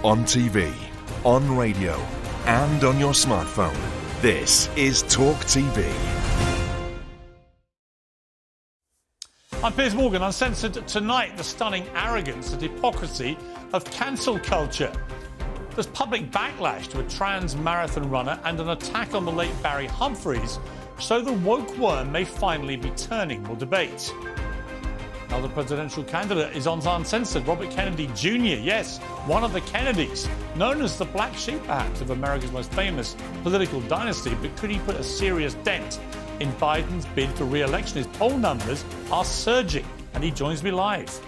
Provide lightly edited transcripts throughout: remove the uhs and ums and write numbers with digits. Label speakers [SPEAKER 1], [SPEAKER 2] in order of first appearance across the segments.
[SPEAKER 1] on TV, on radio, and on your smartphone. This is Talk TV.
[SPEAKER 2] I'm Piers Morgan. Uncensored tonight, the stunning arrogance and hypocrisy of cancel culture. There's public backlash to a trans marathon runner and an attack on the late Barry Humphries, so the woke worm may finally be turning. We'll debate. Another presidential candidate is on Uncensored, Robert Kennedy Jr. Yes, one of the Kennedys, known as the black sheep, perhaps, of America's most famous political dynasty. But could he put a serious dent in Biden's bid for re-election? His poll numbers are surging, and he joins me live.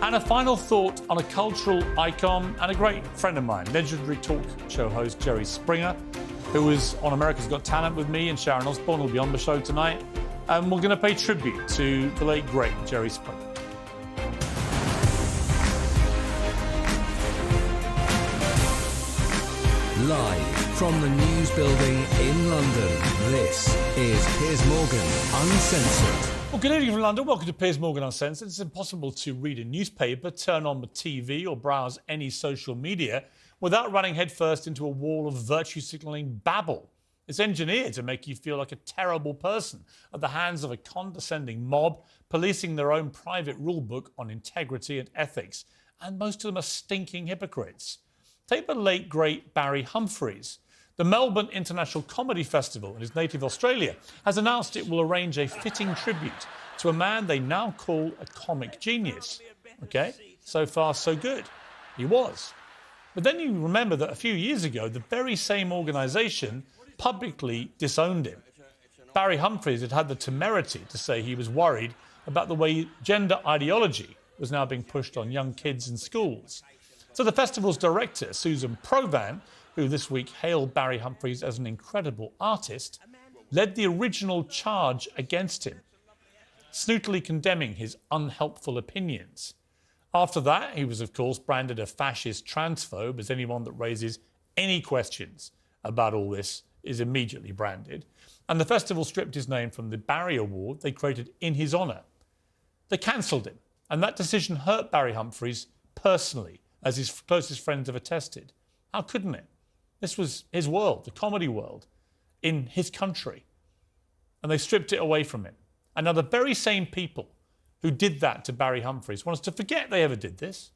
[SPEAKER 2] And a final thought on a cultural icon and a great friend of mine, legendary talk show host Jerry Springer, who was on America's Got Talent with me, and Sharon Osbourne will be on the show tonight. And we're going to pay tribute to the late, great Jerry Springer.
[SPEAKER 3] Live from the News Building in London, this is Piers Morgan Uncensored.
[SPEAKER 2] Well, good evening from London. Welcome to Piers Morgan Uncensored. It's impossible to read a newspaper, turn on the TV or browse any social media without running headfirst into a wall of virtue-signalling babble. It's engineered to make you feel like a terrible person at the hands of a condescending mob policing their own private rule book on integrity and ethics. And most of them are stinking hypocrites. Take the late, great Barry Humphries. The Melbourne International Comedy Festival in his native Australia has announced it will arrange a fitting tribute to a man they now call a comic genius. OK, so far so good. He was. But then you remember that a few years ago, the very same organisation publicly disowned him. Barry Humphries had had the temerity to say he was worried about the way gender ideology was now being pushed on young kids in schools. So the festival's director, Susan Provan, who this week hailed Barry Humphries as an incredible artist, led the original charge against him, snootily condemning his unhelpful opinions. After that, he was, of course, branded a fascist transphobe, as anyone that raises any questions about all this is immediately branded. And the festival stripped his name from the Barry Award they created in his honour. They cancelled him, and that decision hurt Barry Humphries personally, as his closest friends have attested. How couldn't it? This was his world, the comedy world, in his country. And they stripped it away from him. And now the very same people who did that to Barry Humphries want us to forget they ever did this.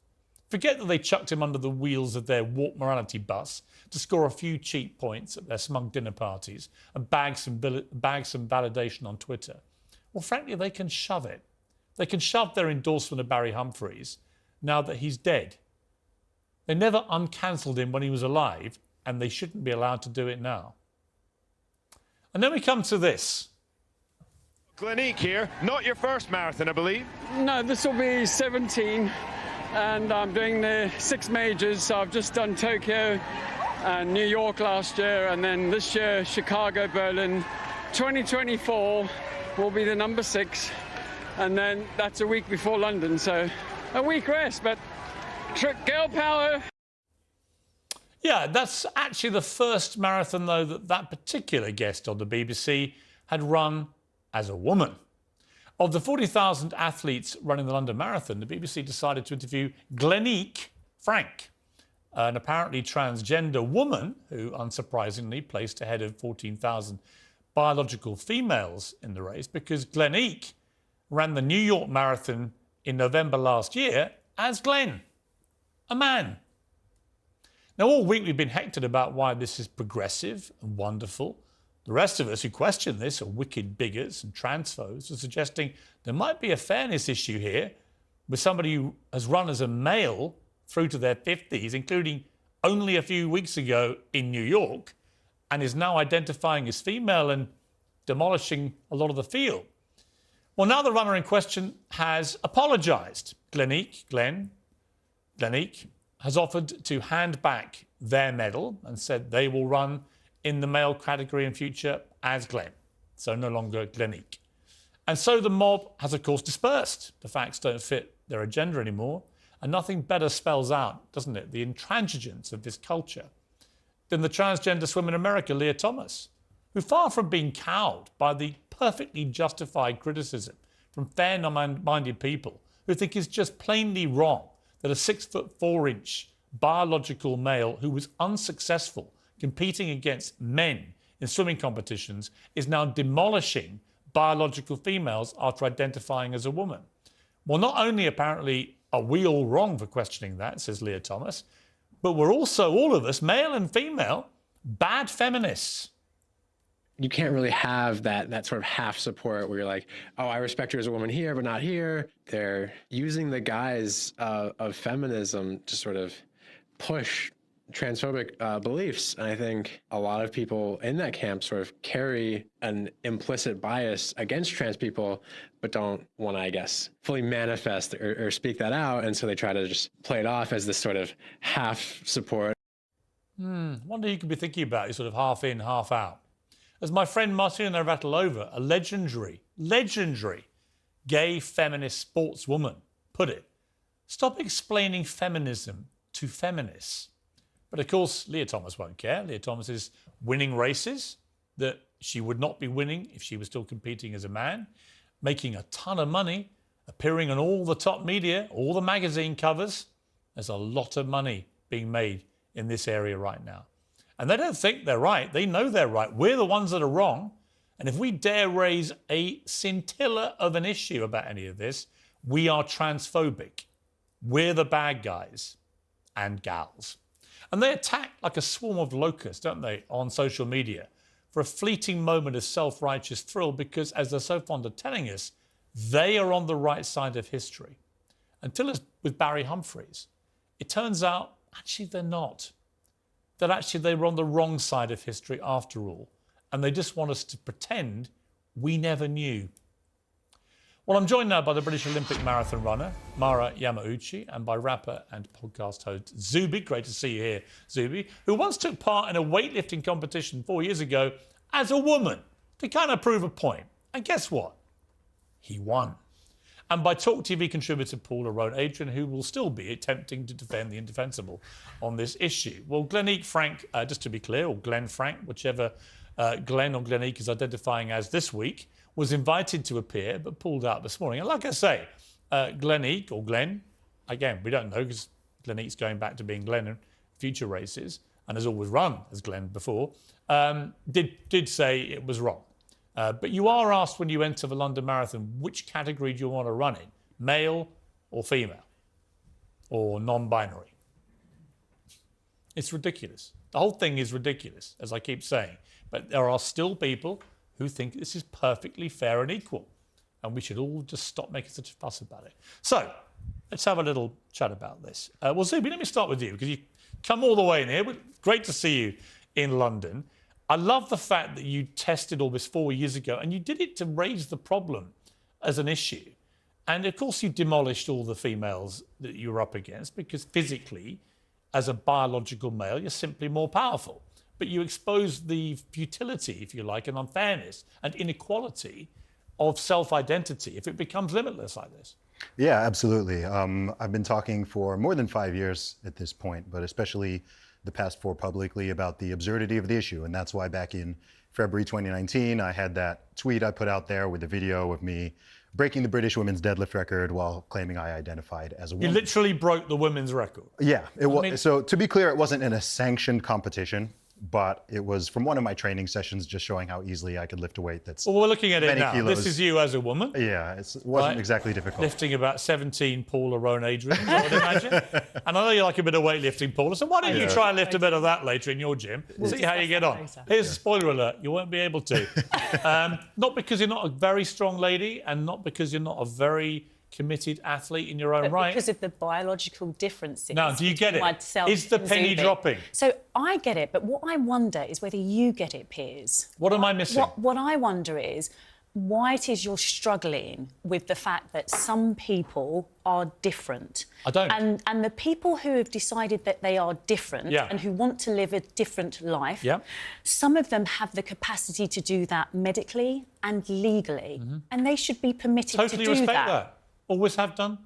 [SPEAKER 2] Forget that they chucked him under the wheels of their warped morality bus to score a few cheap points at their smug dinner parties and bag some validation on Twitter. Well, frankly, they can shove it. They can shove their endorsement of Barry Humphries now that he's dead. They never uncancelled him when he was alive, and they shouldn't be allowed to do it now. And then we come to this.
[SPEAKER 4] Glenique here, not your first marathon, I believe.
[SPEAKER 5] No, this will be 17, and I'm doing the 6 majors. So I've just done Tokyo and New York last year, and then this year Chicago, Berlin. 2024 will be the number 6, and then that's a week before London, so a week rest, but girl power.
[SPEAKER 2] Yeah, that's actually the first marathon, though, that particular guest on the BBC had run as a woman. Of the 40,000 athletes running the London Marathon, the BBC decided to interview Glenique Frank, an apparently transgender woman who, unsurprisingly, placed ahead of 14,000 biological females in the race, because Glenique ran the New York Marathon in November last year as Glenn, a man. Now, all week we've been hectored about why this is progressive and wonderful. The rest of us who question this are wicked bigots and transphobes, are suggesting there might be a fairness issue here with somebody who has run as a male through to their 50s, including only a few weeks ago in New York, and is now identifying as female and demolishing a lot of the field. Well, now the runner in question has apologised. Glenique has offered to hand back their medal and said they will run in the male category in future as Glenn, so no longer Glenique. And so the mob has, of course, dispersed. The facts don't fit their agenda anymore, and nothing better spells out, doesn't it, the intransigence of this culture than the transgender swimmer in America, Leah Thomas, who, far from being cowed by the perfectly justified criticism from fair-minded people who think it's just plainly wrong that a 6'4" biological male who was unsuccessful competing against men in swimming competitions is now demolishing biological females after identifying as a woman. Well, not only apparently are we all wrong for questioning that, says Leah Thomas, but we're also, all of us, male and female, bad feminists.
[SPEAKER 6] You can't really have that sort of half support where you're like, oh, I respect her as a woman here, but not here. They're using the guise of feminism to sort of push transphobic beliefs. And I think a lot of people in that camp sort of carry an implicit bias against trans people, but don't want to, I guess, fully manifest or speak that out. And so they try to just play it off as this sort of half support.
[SPEAKER 2] Wonder you could be thinking about, you sort of half in, half out. As my friend Martina Navratilova, a legendary gay feminist sportswoman, put it, stop explaining feminism to feminists. But of course, Leah Thomas won't care. Leah Thomas is winning races that she would not be winning if she was still competing as a man, making a ton of money, appearing on all the top media, all the magazine covers. There's a lot of money being made in this area right now. And they don't think they're right. They know they're right. We're the ones that are wrong. And if we dare raise a scintilla of an issue about any of this, we are transphobic. We're the bad guys and gals. And they attack like a swarm of locusts, don't they, on social media for a fleeting moment of self-righteous thrill because, as they're so fond of telling us, they are on the right side of history. Until it's with Barry Humphries, it turns out actually they're not. That actually they were on the wrong side of history after all, and they just want us to pretend we never knew. Well, I'm joined now by the British Olympic marathon runner, Mara Yamauchi, and by rapper and podcast host Zuby. Great to see you here, Zuby, who once took part in a weightlifting competition 4 years ago as a woman to kind of prove a point. And guess what? He won. And by talktv contributor Paula Roan-Adrian, who will still be attempting to defend the indefensible on this issue. Well, Glenique Frank, just to be clear, or Glenn Frank, whichever Glenn or Glenique is identifying as this week, was invited to appear but pulled out this morning. And like I say, Glenique or Glenn, again, we don't know because Glenique's going back to being Glenn in future races and has always run as Glenn before, did say it was wrong. But you are asked when you enter the London Marathon, which category do you want to run in? Male or female? Or non-binary? It's ridiculous. The whole thing is ridiculous, as I keep saying. But there are still people who think this is perfectly fair and equal. And we should all just stop making such a fuss about it. So, let's have a little chat about this. Well, Zuby, let me start with you, because you've come all the way in here. Great to see you in London. I love the fact that you tested all this 4 years ago and you did it to raise the problem as an issue. And of course you demolished all the females that you were up against because physically, as a biological male, you're simply more powerful. But you exposed the futility, if you like, and unfairness and inequality of self-identity if it becomes limitless like this.
[SPEAKER 7] Yeah, absolutely. I've been talking for more than 5 years at this point, but especially the past 4 publicly about the absurdity of the issue. And that's why back in February 2019, I had that tweet I put out there with a video of me breaking the British women's deadlift record while claiming I identified as a woman.
[SPEAKER 2] You literally broke the women's record.
[SPEAKER 7] Yeah. So to be clear, it wasn't in a sanctioned competition, but it was from one of my training sessions just showing how easily I could lift a weight that's
[SPEAKER 2] Well, we're looking at it now.
[SPEAKER 7] kilos.
[SPEAKER 2] This is you as a woman.
[SPEAKER 7] Yeah, it wasn't exactly difficult.
[SPEAKER 2] Lifting about 17 Paula Roan-Adrian, I would imagine. And I know you like a bit of weightlifting, Paula, so why don't you try and lift a bit of that later in your gym? See how you get on. Here's a spoiler alert, you won't be able to. Not because you're not a very strong lady and not because you're not a very committed athlete in your own right.
[SPEAKER 8] Because of the biological differences.
[SPEAKER 2] Now, do you get it?
[SPEAKER 8] Myself
[SPEAKER 2] Is the penny
[SPEAKER 8] Zuby.
[SPEAKER 2] dropping?
[SPEAKER 8] So I get it, but what I wonder is whether you get it, Piers.
[SPEAKER 2] What am I missing?
[SPEAKER 8] What I wonder is why it is you're struggling with the fact that some people are different.
[SPEAKER 2] I don't.
[SPEAKER 8] And the people who have decided that they are different and who want to live a different life, some of them have the capacity to do that medically and legally, and they should be permitted
[SPEAKER 2] Totally
[SPEAKER 8] to do
[SPEAKER 2] respect that. Always have done.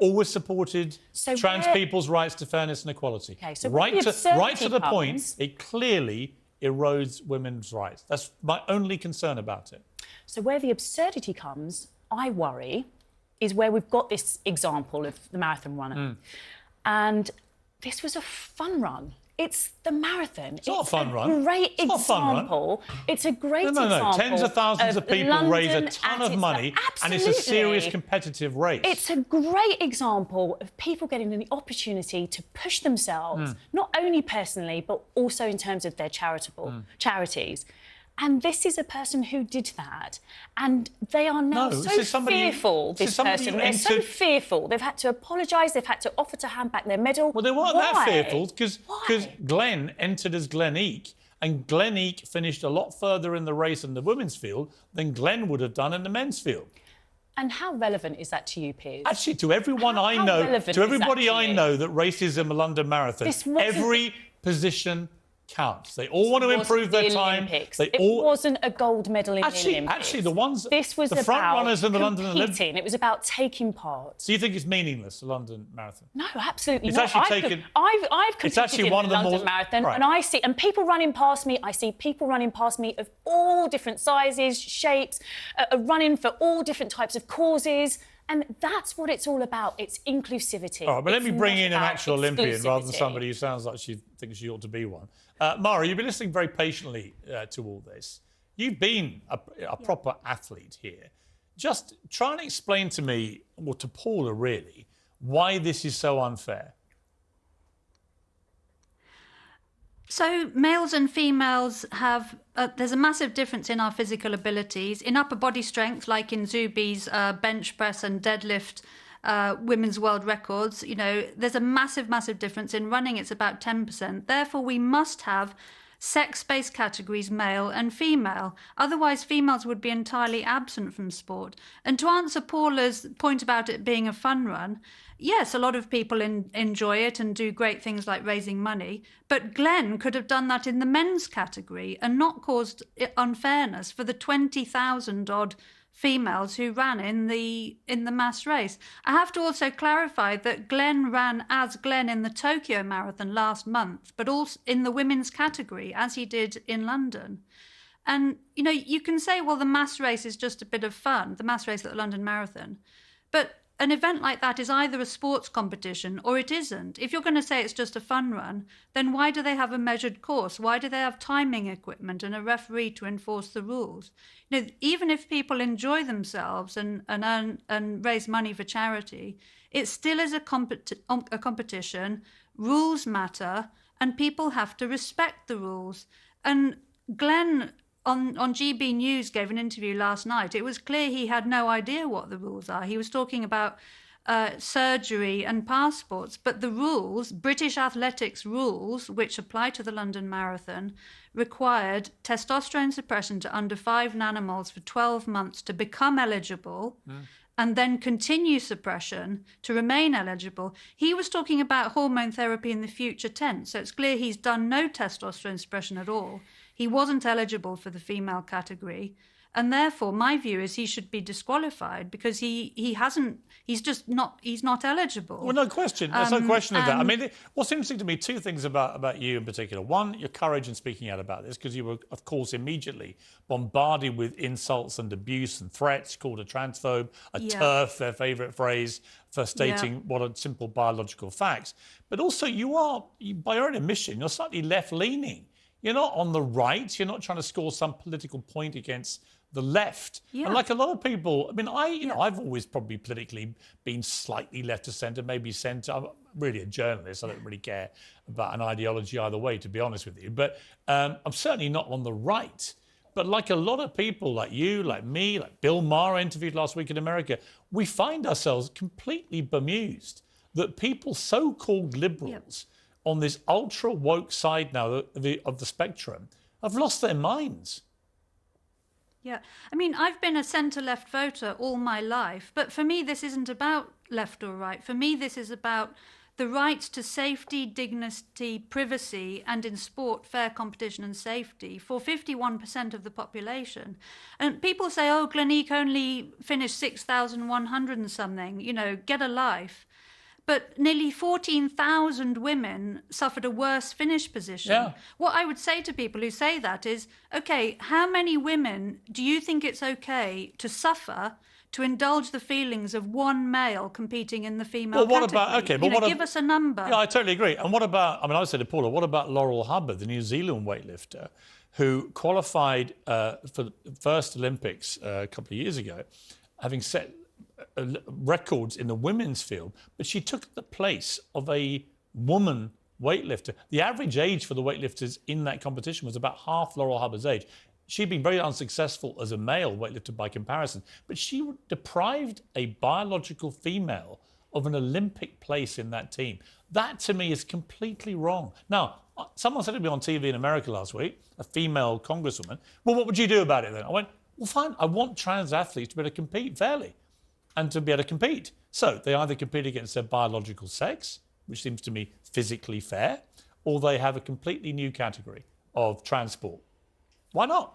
[SPEAKER 2] Always supported trans people's rights to fairness and equality.
[SPEAKER 8] Okay, so
[SPEAKER 2] right to the
[SPEAKER 8] comes,
[SPEAKER 2] point, it clearly erodes women's rights. That's my only concern about it.
[SPEAKER 8] So where the absurdity comes, I worry, is where we've got this example of the marathon runner. And This was a fun run. It's the marathon.
[SPEAKER 2] It's not a fun run.
[SPEAKER 8] Great
[SPEAKER 2] it's
[SPEAKER 8] example. It's a great example.
[SPEAKER 2] No. Tens of thousands of people
[SPEAKER 8] London
[SPEAKER 2] raise a ton of money, and it's a serious competitive race.
[SPEAKER 8] It's a great example of people getting the opportunity to push themselves, not only personally, but also in terms of their charities. And this is a person who did that. And they are now so fearful, this person. They're so fearful. They've had to apologise. They've had to offer to hand back their medal.
[SPEAKER 2] Well, they weren't that fearful because Glenn entered as Glen Eek, and Glen Eek finished a lot further in the race in the women's field than Glenn would have done in the men's field.
[SPEAKER 8] And how relevant is that to you, Piers?
[SPEAKER 2] Actually, to everyone I know, to everybody I know that races in the London Marathon, every position counts. They all want to improve their time.
[SPEAKER 8] It wasn't a gold medal in the Olympics.
[SPEAKER 2] Actually, the front
[SPEAKER 8] about
[SPEAKER 2] runners in the London Olympics.
[SPEAKER 8] It was about taking part.
[SPEAKER 2] So you think it's meaningless, the London Marathon?
[SPEAKER 8] No, absolutely
[SPEAKER 2] it's
[SPEAKER 8] not.
[SPEAKER 2] Actually
[SPEAKER 8] I've competed in the London Marathon, and I see people running past me. I see people running past me of all different sizes, shapes, running for all different types of causes. And that's what it's all about. It's inclusivity.
[SPEAKER 2] All right, but let me bring in an actual Olympian rather than somebody who sounds like she thinks she ought to be one. Mara, you've been listening very patiently to all this. You've been a proper athlete here. Just try and explain to me, or to Paula really, why this is so unfair.
[SPEAKER 9] So males and females have, there's a massive difference in our physical abilities. In upper body strength, like in Zubi's bench press and deadlift women's world records, you know, there's a massive, massive difference. In running, it's about 10%. Therefore, we must have sex-based categories, male and female. Otherwise, females would be entirely absent from sport. And to answer Paula's point about it being a fun run, yes, a lot of people enjoy it and do great things like raising money, but Glenn could have done that in the men's category and not caused unfairness for the 20,000 odd females who ran in the mass race. I have to also clarify that Glenn ran as Glenn in the Tokyo Marathon last month, but also in the women's category, as he did in London. And, you know, you can say, well, the mass race is just a bit of fun, the mass race at the London Marathon. But an event like that is either a sports competition or it isn't. If you're going to say it's just a fun run, then why do they have a measured course? Why do they have timing equipment and a referee to enforce the rules? You know, even if people enjoy themselves and earn and raise money for charity, it still is a competition. Rules matter, and people have to respect the rules. And Glenn on GB News gave an interview last night. It was clear he had no idea what the rules are. He was talking about surgery and passports, but the rules, British athletics rules, which apply to the London Marathon, required testosterone suppression to under 5 nanomoles for 12 months to become eligible, and then continue suppression to remain eligible. He was talking about hormone therapy in the future tense, so it's clear he's done no testosterone suppression at all. He wasn't eligible for the female category. And therefore, my view is he should be disqualified because he's not eligible.
[SPEAKER 2] Well, no question. There's no question of that. I mean, what's interesting to me, two things about you in particular. One, your courage in speaking out about this, because you were, of course, immediately bombarded with insults and abuse and threats, called a transphobe, a TERF, their favourite phrase, for stating what are simple biological facts. But also, you are, by your own admission, you're slightly left-leaning. You're not on the right. You're not trying to score some political point against the left. And like a lot of people, I mean, I've always probably politically been slightly left of centre, maybe centre. I'm really a journalist. I don't really care about an ideology either way, to be honest with you. But I'm certainly not on the right. But like a lot of people, like you, like me, like Bill Maher interviewed last week in America, we find ourselves completely bemused that people, so-called liberals, on this ultra woke side now of the spectrum, have lost their minds.
[SPEAKER 9] Yeah, I mean, I've been a centre-left voter all my life, but for me, this isn't about left or right. For me, this is about the rights to safety, dignity, privacy, and in sport, fair competition and safety for 51% of the population. And people say, oh, Glen Eek only finished 6,100 and something, you know, get a life. But nearly 14,000 women suffered a worse finish position. Yeah. What I would say to people who say that is, OK, how many women do you think it's OK to suffer to indulge the feelings of one male competing in the female
[SPEAKER 2] Well, what
[SPEAKER 9] category.
[SPEAKER 2] about, okay, but
[SPEAKER 9] give us a number.
[SPEAKER 2] Yeah, I totally agree. And what about, I mean, I would say to Paula, what about Laurel Hubbard, the New Zealand weightlifter, who qualified for the first Olympics a couple of years ago, having set records in the women's field, but she took the place of a woman weightlifter. The average age for the weightlifters in that competition was about half Laurel Hubbard's age. She'd been very unsuccessful as a male weightlifter by comparison, but she deprived a biological female of an Olympic place in that team. That, to me, is completely wrong. Now, someone said to me on TV in America last week, a female congresswoman, well, what would you do about it then? I went, well, fine, I want trans athletes to be able to compete fairly and to be able to compete. So they either compete against their biological sex, which seems to me physically fair, or they have a completely new category of transport. Why not?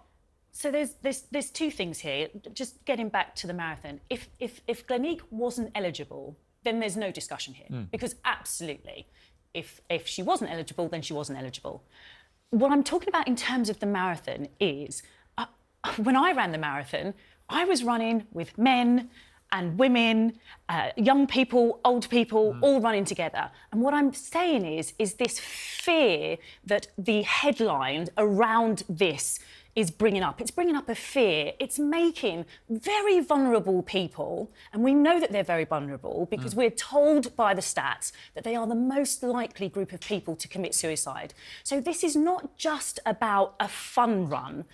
[SPEAKER 8] So there's two things here. Just getting back to the marathon. If Glenique wasn't eligible, then there's no discussion here. Because absolutely, if she wasn't eligible, then she wasn't eligible. What I'm talking about in terms of the marathon is, when I ran the marathon, I was running with men and women, young people, old people, all running together. And what I'm saying is this fear that the headline around this is bringing up. It's bringing up a fear. It's making very vulnerable people, and we know that they're very vulnerable because we're told by the stats that they are the most likely group of people to commit suicide. So this is not just about a fun run.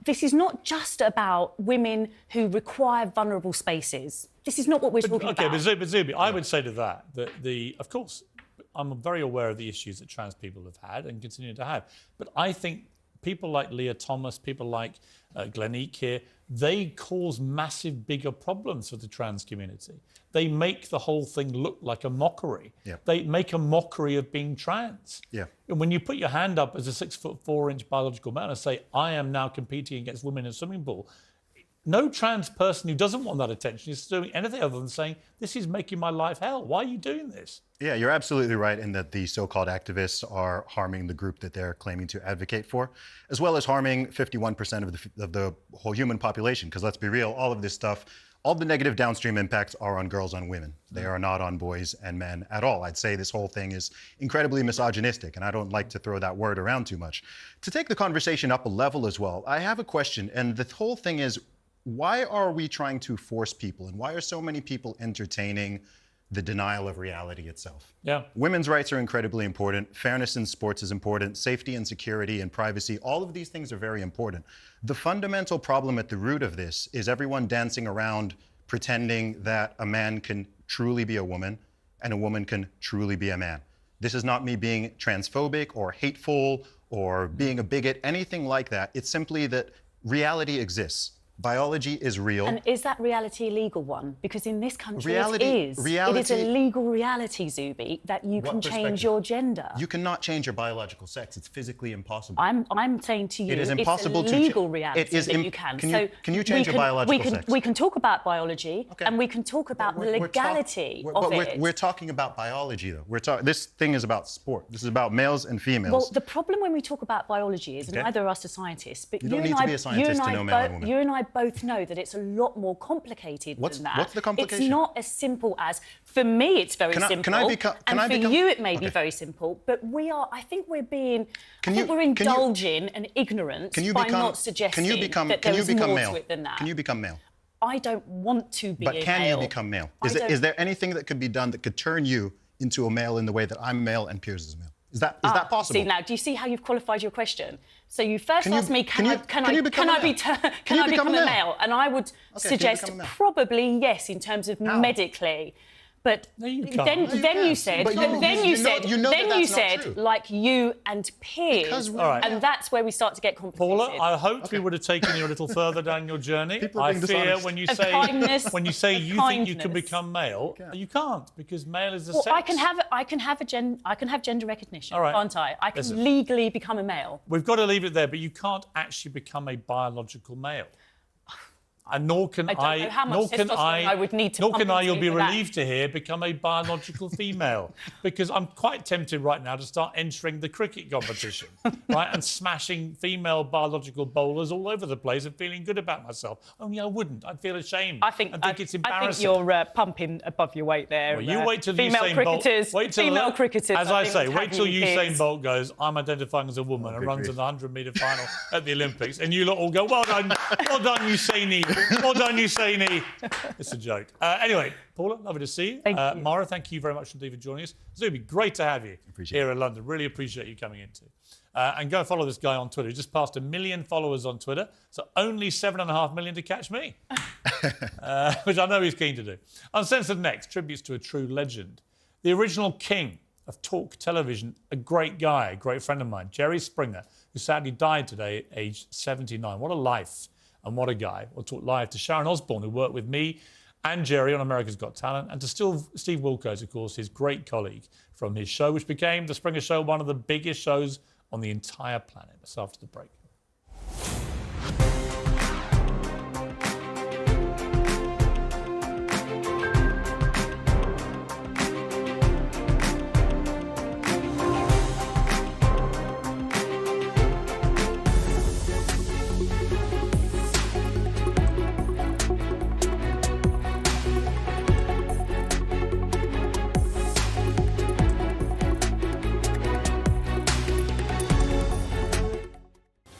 [SPEAKER 8] This is not just about women who require vulnerable spaces. This is not what we're talking about.
[SPEAKER 2] Okay, but Zubi, I would say to that of course, I'm very aware of the issues that trans people have had and continue to have. But I think people like Leah Thomas, people like Glenique here, they cause massive, bigger problems for the trans community. They make the whole thing look like a mockery.
[SPEAKER 7] Yeah.
[SPEAKER 2] They make a mockery of being trans.
[SPEAKER 7] Yeah.
[SPEAKER 2] And when you put your hand up as a 6'4" biological man and say, I am now competing against women in a swimming pool, no trans person who doesn't want that attention is doing anything other than saying, this is making my life hell. Why are you doing this?
[SPEAKER 7] Yeah, you're absolutely right in that the so-called activists are harming the group that they're claiming to advocate for, as well as harming 51% of the whole human population. Because let's be real, all of this stuff, all the negative downstream impacts are on girls, on women. They are not on boys and men at all. I'd say this whole thing is incredibly misogynistic, and I don't like to throw that word around too much. To take the conversation up a level as well, I have a question, and the whole thing is, why are we trying to force people, and why are so many people entertaining the denial of reality itself?
[SPEAKER 2] Yeah.
[SPEAKER 7] Women's rights are incredibly important. Fairness in sports is important. Safety and security and privacy, all of these things are very important. The fundamental problem at the root of this is everyone dancing around pretending that a man can truly be a woman and a woman can truly be a man. This is not me being transphobic or hateful or being a bigot, anything like that. It's simply that reality exists. Biology is real.
[SPEAKER 8] And is that reality a legal one? Because in this country
[SPEAKER 7] reality,
[SPEAKER 8] it is. It is a legal reality, Zubi, that you can change your gender.
[SPEAKER 7] You cannot change your biological sex. It's physically impossible.
[SPEAKER 8] I'm saying to you,
[SPEAKER 7] it is impossible
[SPEAKER 8] it's a legal reality that you can.
[SPEAKER 7] Can you change your biological sex?
[SPEAKER 8] We can talk about biology, and we can talk about the legality of it.
[SPEAKER 7] We're talking about biology, though. This thing is about sport. This is about males and females.
[SPEAKER 8] Well, the problem when we talk about biology is, neither of us are scientists, but
[SPEAKER 7] you don't need to be a scientist to know male and women.
[SPEAKER 8] You and I both know that it's a lot more complicated than that.
[SPEAKER 7] What's the complication?
[SPEAKER 8] It's not as simple as, for me, it's very simple. And for you, it may be very simple. But I think we're indulging an ignorance by not suggesting that there is more to it than that.
[SPEAKER 7] Can you become male?
[SPEAKER 8] I don't want to be a male.
[SPEAKER 7] But can you become male? Is there anything that could be done that could turn you into a male in the way that I'm male and Piers is male? Is that possible?
[SPEAKER 8] See, now, do you see how you've qualified your question? So you first asked me, can I become a male? And I would suggest probably yes, in terms of medically. But then you said, like you and Piers, and that's where we start to get complicated.
[SPEAKER 2] Paula, I hoped we would have taken you a little further down your journey. I fear when you say you think you can become male, you can't, because male is a sex.
[SPEAKER 8] I can have gender recognition, can't I? I can legally become a male.
[SPEAKER 2] We've got to leave it there, but you can't actually become a biological male. And nor can
[SPEAKER 8] I don't know how much testosterone I would need to
[SPEAKER 2] Nor can I, you'll be
[SPEAKER 8] compensate for that.
[SPEAKER 2] relieved to hear, become a biological female. Because I'm quite tempted right now to start entering the cricket competition, right? And smashing female biological bowlers all over the place and feeling good about myself. Only I wouldn't. I'd feel ashamed.
[SPEAKER 8] I think
[SPEAKER 2] it's embarrassing.
[SPEAKER 8] I think you're pumping above your weight there.
[SPEAKER 2] Well, you wait till
[SPEAKER 8] female
[SPEAKER 2] Usain
[SPEAKER 8] cricketers,
[SPEAKER 2] Bolt. Wait till
[SPEAKER 8] female cricketers.
[SPEAKER 2] As I say, wait till
[SPEAKER 8] Piers.
[SPEAKER 2] Usain Bolt goes, I'm identifying as a woman and runs in the 100-metre final at the Olympics. And you lot all go, well done, Usaini. Well done, Usaini. It's a joke. Anyway, Paula, lovely to see you.
[SPEAKER 8] Thank you.
[SPEAKER 2] Mara, thank you very much indeed for joining us. Zubi, great to have you here in London. Really appreciate you coming in too. And go and follow this guy on Twitter. He just passed 1 million followers on Twitter, so only 7.5 million to catch me, which I know he's keen to do. Uncensored next, tributes to a true legend. The original king of talk television, a great guy, a great friend of mine, Jerry Springer, who sadly died today at age 79. What a life. And what a guy. We'll talk live to Sharon Osbourne, who worked with me and Jerry on America's Got Talent, and to Steve Wilkos, of course, his great colleague from his show, which became The Springer Show, one of the biggest shows on the entire planet. That's after the break.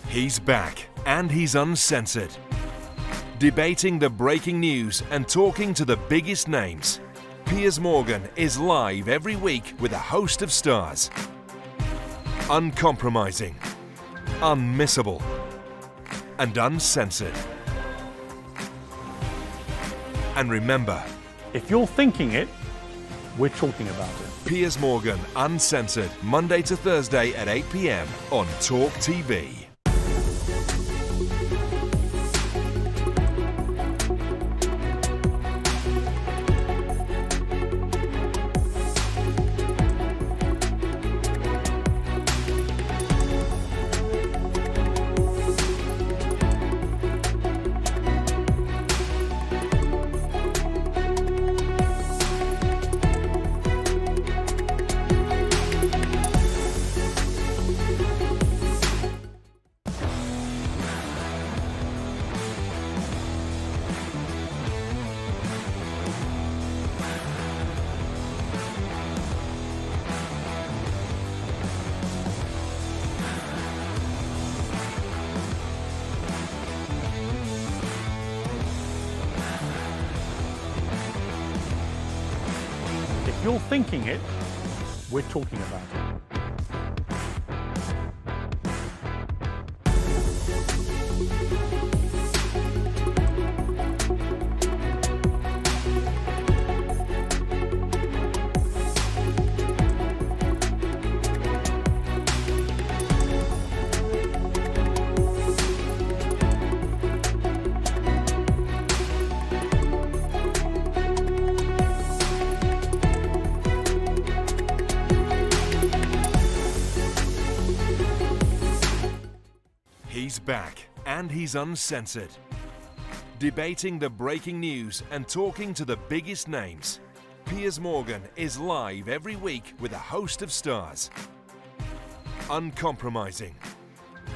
[SPEAKER 1] He's back, and he's uncensored. Debating the breaking news and talking to the biggest names. Piers Morgan is live every week with a host of stars. Uncompromising, unmissable, and uncensored. And remember,
[SPEAKER 2] if you're thinking it, we're talking about it.
[SPEAKER 1] Piers Morgan Uncensored, Monday to Thursday at 8 p.m. on Talk TV.
[SPEAKER 2] If you're thinking it, we're talking about it.
[SPEAKER 1] He's back, and he's uncensored. Debating the breaking news and talking to the biggest names. Piers Morgan is live every week with a host of stars. Uncompromising,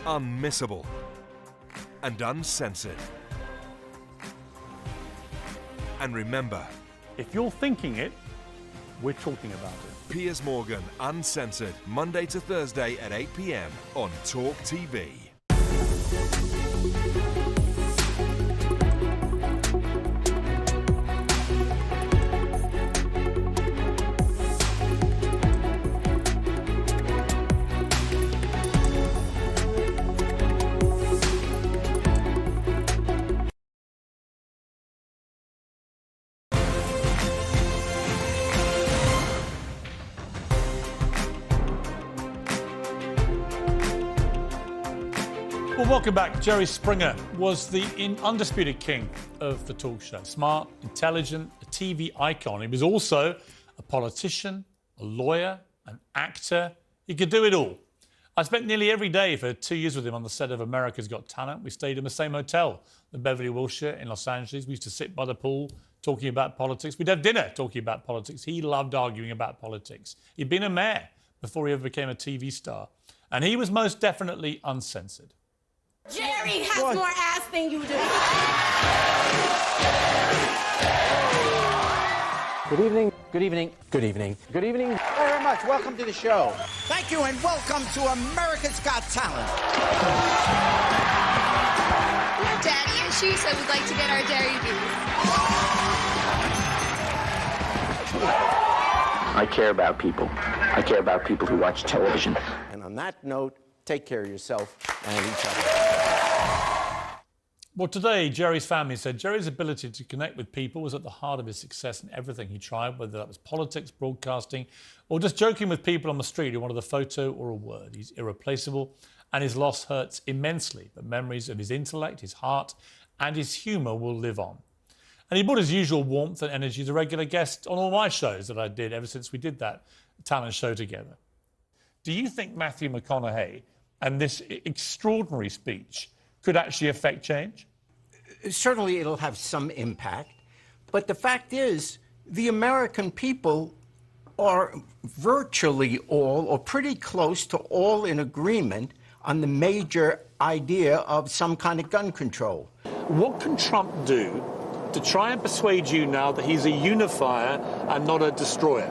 [SPEAKER 1] unmissable, and uncensored. And remember,
[SPEAKER 2] if you're thinking it, we're talking about it.
[SPEAKER 1] Piers Morgan Uncensored, Monday to Thursday at 8 p.m. on Talk TV.
[SPEAKER 2] Well, welcome back. Jerry Springer was the undisputed king of the talk show. Smart, intelligent, a TV icon. He was also a politician, a lawyer, an actor. He could do it all. I spent nearly every day for 2 years with him on the set of America's Got Talent. We stayed in the same hotel, the Beverly Wilshire in Los Angeles. We used to sit by the pool talking about politics. We'd have dinner talking about politics. He loved arguing about politics. He'd been a mayor before he ever became a TV star. And he was most definitely uncensored.
[SPEAKER 10] Jerry has more ass than you do.
[SPEAKER 11] Good evening, good evening, good evening, good evening.
[SPEAKER 12] Thank you very much. Welcome to the show. Thank you, and welcome to America's Got Talent.
[SPEAKER 10] Daddy issues, I would like to get our dairy beef.
[SPEAKER 11] I care about people. I care about people who watch television.
[SPEAKER 12] And on that note, take care of yourself and each other.
[SPEAKER 2] Well, today, Jerry's family said Jerry's ability to connect with people was at the heart of his success in everything he tried, whether that was politics, broadcasting, or just joking with people on the street who wanted a photo or a word. He's irreplaceable, and his loss hurts immensely, but memories of his intellect, his heart, and his humour will live on. And he brought his usual warmth and energy as a regular guest on all my shows that I did ever since we did that talent show together. Do you think Matthew McConaughey and this extraordinary speech could actually affect change?
[SPEAKER 12] Certainly it'll have some impact, but the fact is the American people are virtually all, or pretty close to all, in agreement on the major idea of some kind of gun control.
[SPEAKER 2] What can Trump do to try and persuade you now that he's a unifier and not a destroyer?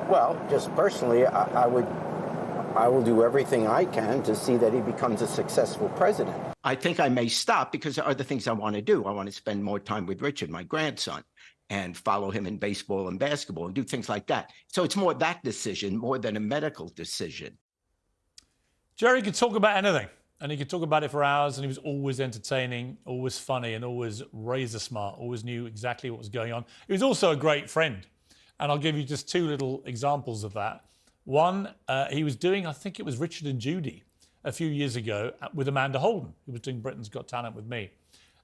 [SPEAKER 12] Well, just personally, I will do everything I can to see that he becomes a successful president. I think I may stop because there are other things I want to do. I want to spend more time with Richard, my grandson, and follow him in baseball and basketball and do things like that. So it's more that decision more than a medical decision.
[SPEAKER 2] Jerry could talk about anything, and he could talk about it for hours, and he was always entertaining, always funny, and always razor smart, always knew exactly what was going on. He was also a great friend, and I'll give you just two little examples of that. One, he was doing, I think it was Richard and Judy a few years ago with Amanda Holden, who was doing Britain's Got Talent with me.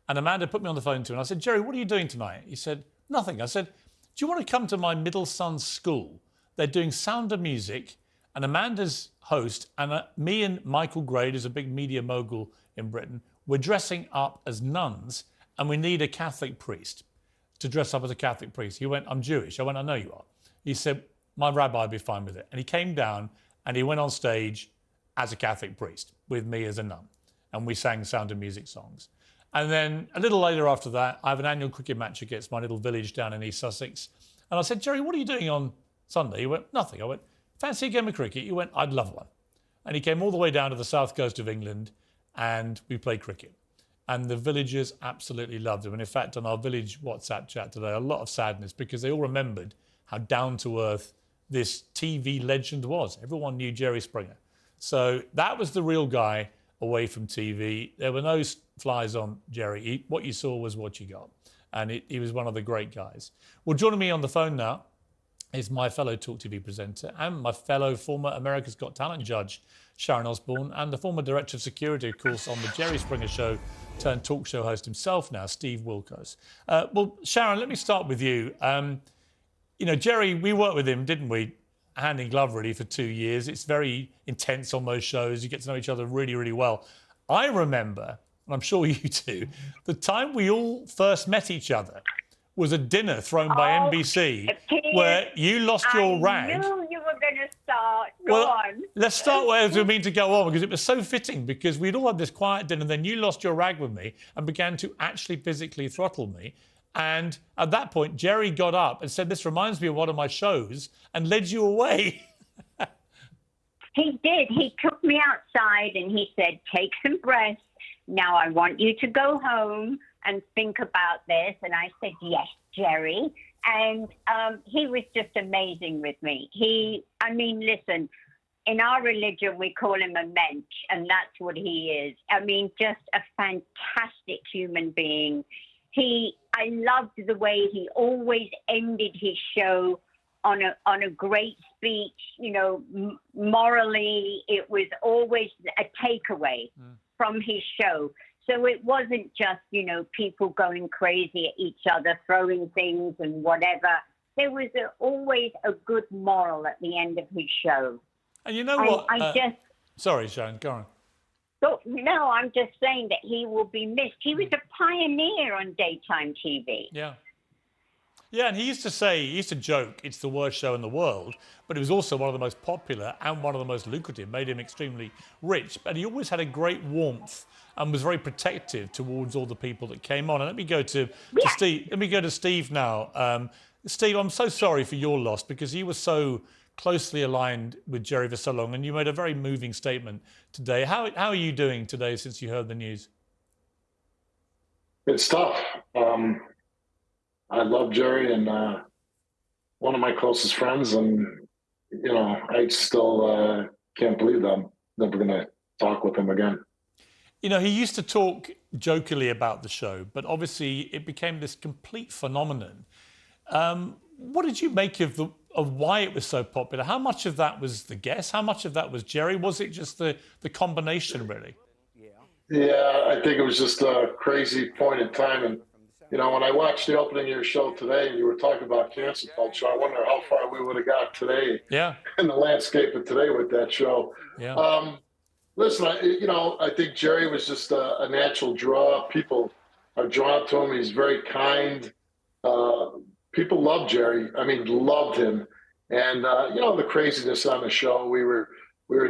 [SPEAKER 2] And Amanda put me on the phone to her, and I said, Jerry, what are you doing tonight? He said, nothing. I said, do you want to come to my middle son's school? They're doing Sound of Music, and Amanda's host, and me and Michael Grade, who's a big media mogul in Britain, we're dressing up as nuns, and we need a Catholic priest to dress up as a Catholic priest. He went, I'm Jewish. I went, I know you are. He said, my rabbi would be fine with it. And he came down and he went on stage as a Catholic priest with me as a nun. And we sang Sound of Music songs. And then a little later after that, I have an annual cricket match against my little village down in East Sussex. And I said, Jerry, what are you doing on Sunday? He went, nothing. I went, fancy a game of cricket? He went, I'd love one. And he came all the way down to the south coast of England and we played cricket. And the villagers absolutely loved him. And in fact, on our village WhatsApp chat today, a lot of sadness because they all remembered how down-to-earth this TV legend was. Everyone knew Jerry Springer. So that was the real guy away from TV. There were no flies on Jerry. What you saw was what you got. And he was one of the great guys. Well, joining me on the phone now is my fellow Talk TV presenter and my fellow former America's Got Talent judge, Sharon Osbourne, and the former director of security, of course, on the Jerry Springer Show, turned talk show host himself now, Steve Wilkos. Well, Sharon, let me start with you. You know, Jerry, we worked with him, didn't we? Hand in glove, really, for 2 years. It's very intense on those shows. You get to know each other really, really well. I remember, and I'm sure you do, the time we all first met each other was a dinner thrown by NBC where you lost your rag.
[SPEAKER 13] I knew you were going to start. Go on.
[SPEAKER 2] Let's start where we mean to go on, because it was so fitting, because we'd all had this quiet dinner, and then you lost your rag with me and began to actually physically throttle me. And at that point, Jerry got up and said, this reminds me of one of my shows, and led you away.
[SPEAKER 13] He did. He took me outside and he said, take some breaths. Now I want you to go home and think about this. And I said, yes, Jerry. And he was just amazing with me. I mean, listen, in our religion, we call him a mensch, and that's what he is. I mean, just a fantastic human being. I loved the way he always ended his show on a great speech. You know, morally, it was always a takeaway from his show. So it wasn't just, you know, people going crazy at each other, throwing things and whatever. There was always a good moral at the end of his show.
[SPEAKER 2] And you know what? Sorry, Sharon, go on.
[SPEAKER 13] So, no, I'm just saying that he will be missed. He was a pioneer on daytime TV.
[SPEAKER 2] Yeah. Yeah, and he used to joke, it's the worst show in the world, but it was also one of the most popular and one of the most lucrative, made him extremely rich. But he always had a great warmth and was very protective towards all the people that came on. And let me go to Steve. Let me go to Steve now. Steve, I'm so sorry for your loss because you were so closely aligned with Jerry for so long, and you made a very moving statement today. How are you doing today since you heard the news?
[SPEAKER 14] It's tough. I love Jerry and one of my closest friends, and I still can't believe that I'm never going to talk with him again.
[SPEAKER 2] He used to talk jokingly about the show, but obviously it became this complete phenomenon. What did you make of why it was so popular? How much of that was the guest? How much of that was Jerry? Was it just the combination, really?
[SPEAKER 14] Yeah, I think it was just a crazy point in time. And, when I watched the opening of your show today and you were talking about cancel culture, I wonder how far we would have got today in the landscape of today with that show.
[SPEAKER 2] Yeah.
[SPEAKER 14] Listen, I think Jerry was just a natural draw. People are drawn to him. He's very kind. People love Jerry. I mean, loved him. And, the craziness on the show, we were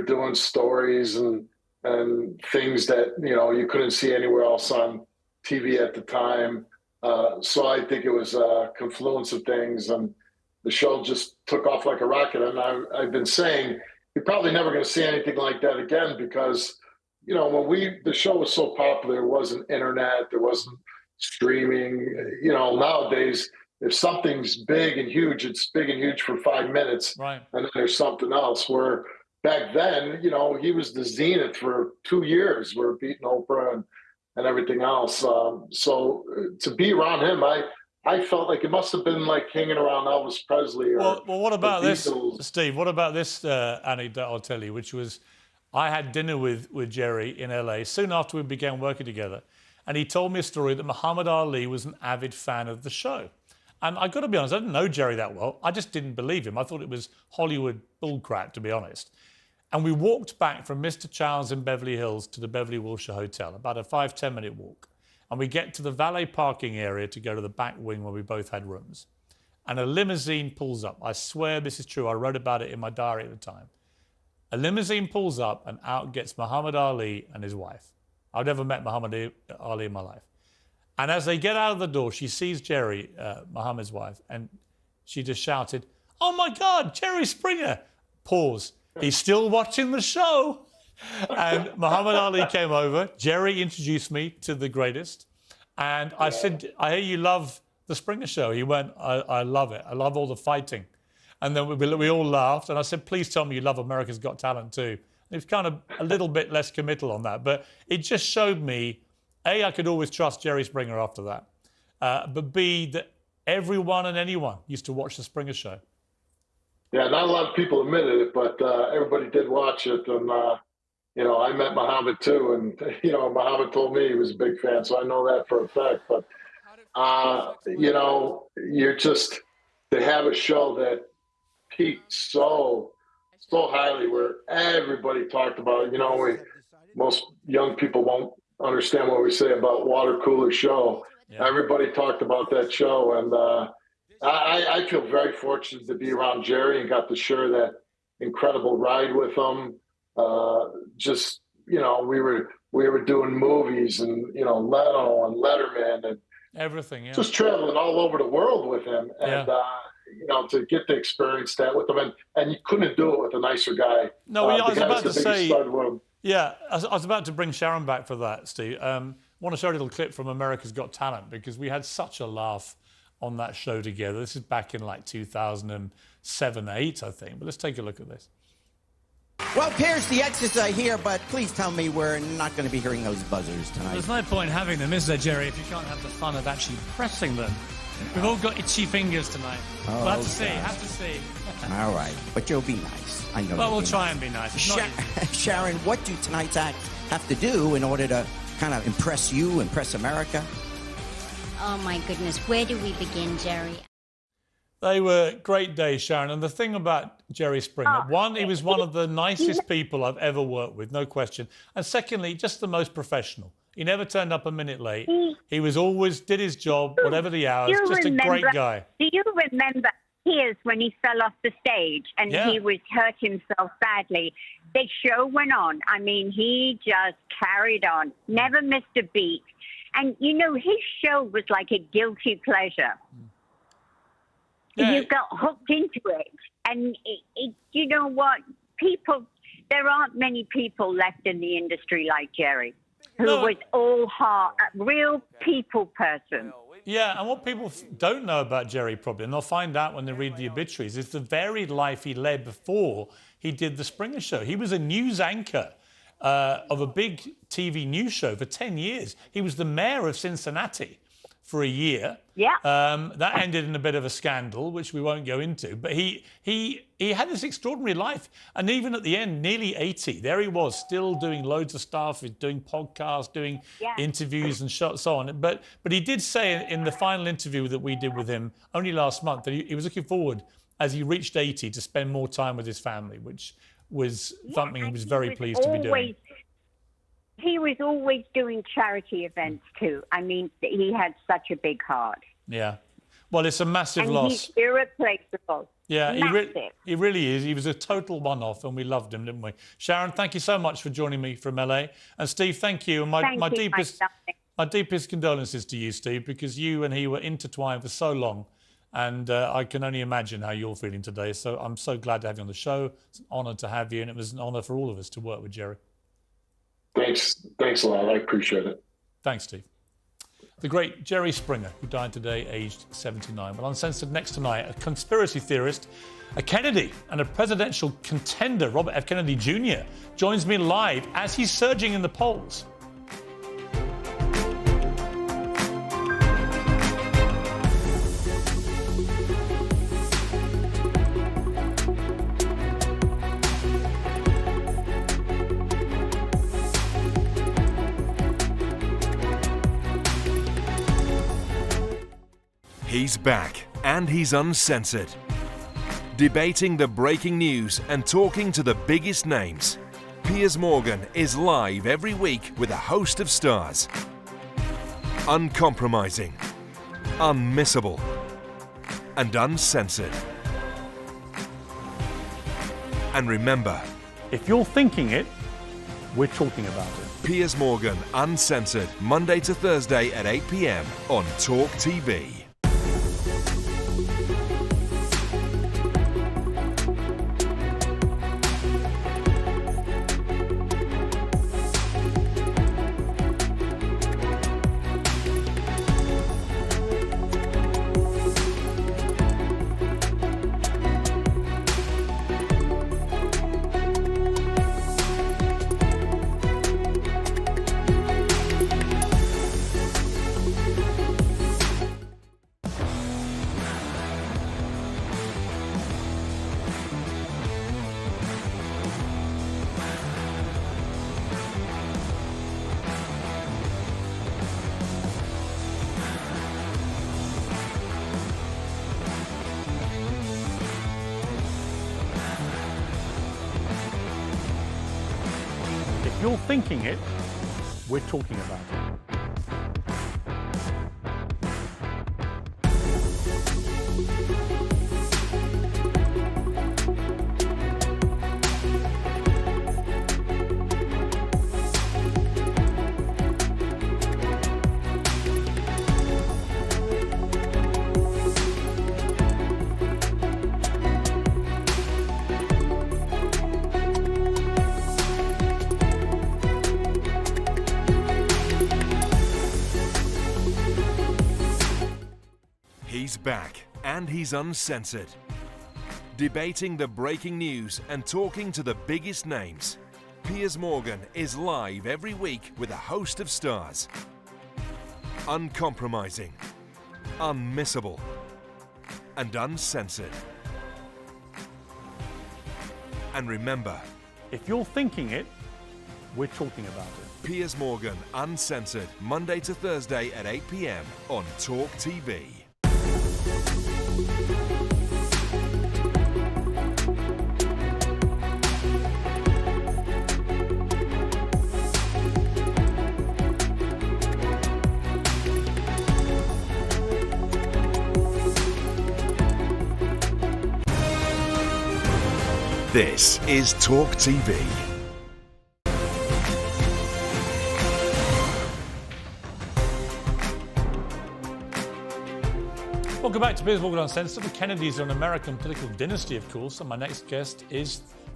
[SPEAKER 14] doing stories and things that, you couldn't see anywhere else on TV at the time. So I think it was a confluence of things, and the show just took off like a rocket. And I've been saying you're probably never going to see anything like that again because, when the show was so popular, there wasn't internet, there wasn't streaming. Nowadays, if something's big and huge, it's big and huge for 5 minutes,
[SPEAKER 2] right? And
[SPEAKER 14] then there's something else. Where back then, he was the zenith for 2 years. We're beating Oprah and everything else. So to be around him, I felt like it must have been like hanging around Elvis Presley.
[SPEAKER 2] Well, what about this, Steve? What about this anecdote I'll tell you, which was I had dinner with Jerry in LA soon after we began working together. And he told me a story that Muhammad Ali was an avid fan of the show. And I got to be honest, I didn't know Jerry that well. I just didn't believe him. I thought it was Hollywood bullcrap, to be honest. And we walked back from Mr. Chow's in Beverly Hills to the Beverly Wilshire Hotel, about a 5-10 minute walk. And we get to the valet parking area to go to the back wing where we both had rooms. And a limousine pulls up. I swear this is true. I wrote about it in my diary at the time. A limousine pulls up and out gets Muhammad Ali and his wife. I've never met Muhammad Ali in my life. And as they get out of the door, she sees Jerry, Muhammad's wife, and she just shouted, "Oh my God, Jerry Springer!" Pause. He's still watching the show. And Muhammad Ali came over. Jerry introduced me to the greatest. And I said, "I hear you love the Springer show." He went, I love it. I love all the fighting. And then we all laughed. And I said, "Please tell me you love America's Got Talent too." It was kind of a little bit less committal on that. But it just showed me, A, I could always trust Jerry Springer after that. But B, that everyone and anyone used to watch the Springer show.
[SPEAKER 14] Yeah, not a lot of people admitted it, but everybody did watch it. And, I met Muhammad too. And, Muhammad told me he was a big fan, so I know that for a fact. But, you're just, to have a show that peaked so highly where everybody talked about it. Most young people won't understand what we say about water cooler show. Yeah. Everybody talked about that show. And I feel very fortunate to be around Jerry and got to share that incredible ride with him. We were doing movies and, Leno and Letterman and
[SPEAKER 2] everything, yeah.
[SPEAKER 14] Just traveling all over the world with him. And, to get to experience that with him. And you couldn't do it with a nicer guy.
[SPEAKER 2] No, I was about to say, yeah, I was about to bring Sharon back for that, Steve. I want to show a little clip from America's Got Talent because we had such a laugh on that show together. This is back in like 2007, 8, I think. But let's take a look at this.
[SPEAKER 15] Well, Piers, the X's are here, but please tell me we're not going to be hearing those buzzers tonight.
[SPEAKER 16] There's no point having them, is there, Jerry, if you can't have the fun of actually pressing them? We've all got itchy fingers tonight.
[SPEAKER 15] Oh,
[SPEAKER 16] we'll have to see,
[SPEAKER 15] All right, but you'll be nice. I know.
[SPEAKER 16] Well, we'll try and be nice.
[SPEAKER 15] Sharon, what do tonight's act have to do in order to kind of impress you, impress America?
[SPEAKER 17] Oh, my goodness. Where do we begin, Jerry?
[SPEAKER 2] They were great days, Sharon. And the thing about Jerry Springer, one, he was one of the nicest people I've ever worked with, no question. And secondly, just the most professional. He never turned up a minute late. He was always did his job, whatever the hours. Just a great guy.
[SPEAKER 13] Do you remember Piers when he fell off the stage and he was hurt himself badly? The show went on. I mean, he just carried on, never missed a beat. And, you know, his show was like a guilty pleasure. Yeah. You got hooked into it. And, you know what? There aren't many people left in the industry like Jerry, who was all heart, a real people person.
[SPEAKER 2] Yeah, and what people don't know about Jerry probably, and they'll find out when they read the obituaries, is the varied life he led before he did the Springer Show. He was a news anchor of a big TV news show for 10 years. He was the mayor of Cincinnati for a year.
[SPEAKER 13] Yeah.
[SPEAKER 2] That ended in a bit of a scandal, which we won't go into. But he had this extraordinary life. And even at the end, nearly 80, there he was, still doing loads of stuff, doing podcasts, doing interviews and so on. But he did say in the final interview that we did with him only last month that he was looking forward, as he reached 80, to spend more time with his family, which was something he was very pleased to be doing.
[SPEAKER 13] He was always doing charity events too. I mean, he had such a big heart.
[SPEAKER 2] Yeah. Well, it's a massive loss.
[SPEAKER 13] He's irreplaceable.
[SPEAKER 2] Yeah, he really is. He was a total one-off, and we loved him, didn't we? Sharon, thank you so much for joining me from LA. And Steve, thank you. And my deepest condolences to you, Steve, because you and he were intertwined for so long. And I can only imagine how you're feeling today. So I'm so glad to have you on the show. It's an honour to have you, and it was an honour for all of us to work with Jerry.
[SPEAKER 14] Thanks a lot. I appreciate it.
[SPEAKER 2] Thanks, Steve. The great Jerry Springer, who died today, aged 79. Well, Uncensored next tonight, a conspiracy theorist, a Kennedy, and a presidential contender, Robert F. Kennedy Jr., joins me live as he's surging in the polls.
[SPEAKER 1] He's back, and he's uncensored. Debating the breaking news and talking to the biggest names. Piers Morgan is live every week with a host of stars. Uncompromising, unmissable, and uncensored. And remember,
[SPEAKER 2] if you're thinking it, we're talking about it.
[SPEAKER 1] Piers Morgan, Uncensored, Monday to Thursday at 8 p.m. on Talk TV.
[SPEAKER 2] If you're thinking it, we're talking about it.
[SPEAKER 1] He's back, and he's uncensored. Debating the breaking news and talking to the biggest names. Piers Morgan is live every week with a host of stars. Uncompromising, unmissable, and uncensored. And remember,
[SPEAKER 2] if you're thinking it, we're talking about it.
[SPEAKER 1] Piers Morgan, Uncensored, Monday to Thursday at 8 p.m. on Talk TV. This is Talk TV.
[SPEAKER 2] Welcome back to Piers Morgan Uncensored. The Kennedys are an American political dynasty, of course, and my next guest